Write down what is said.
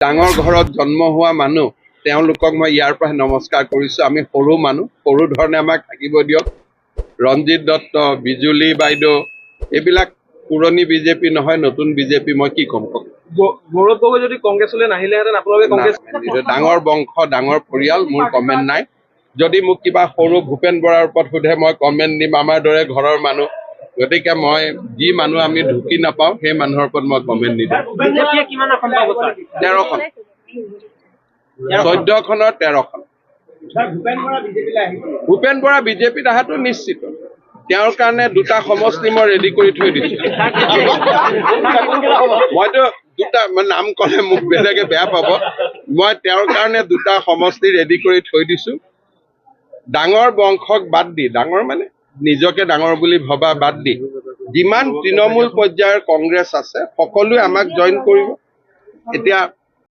ডাঙৰ ঘৰত জন্ম হোৱা মানুহ তেওঁলোকক মই ইয়াৰ পৰা নমস্কাৰ কৰিছোঁ। আমি সৰু মানুহ, সৰু ধৰণে আমাক থাকিব দিয়ক। ৰঞ্জিত দত্ত, বিজুলী বাইদেউ এইবিলাক পুৰণি বিজেপি নহয়, নতুন বিজেপি। মই কি ক'ম কওক? গৌৰৱ গগৈ যদি কংগ্ৰেছলৈ নাহিলেহেঁতেন আপোনালোকে কংগ্ৰেছ ডাঙৰ বংশ, ডাঙৰ পৰিয়াল, মোৰ কমেণ্ট নাই। যদি মোক কিবা সৰু ভূপেন বৰাৰ ওপৰত সোধে মই কমেণ্ট দিম। আমাৰ দৰে ঘৰৰ মানুহ, গতিকে মই যি মানুহ আমি ঢুকি নাপাওঁ সেই মানুহৰ ওপৰত মই কমেণ্ট নিদিওঁ। 13খন, 14খনৰ 13খন। ভূপেন বৰা বিজেপিত অহাটো নিশ্চিত। তেওঁৰ কাৰণে দুটা সমষ্টি মই ৰেডি কৰি থৈ দিছোঁ। মইতো দুটা নাম ক'লে মোক বেলেগে বেয়া পাব। মই তেওঁৰ কাৰণে দুটা সমষ্টি ৰেডি কৰি থৈ দিছোঁ। ডাঙৰ বংশক বাদ দি, ডাঙৰ মানে নিজকে ডাঙৰ বুলি ভবা বাদ দি, যিমান তৃণমূল পৰ্যায়ৰ কংগ্ৰেছ আছে সকলোৱে আমাক জইন কৰিব। এতিয়া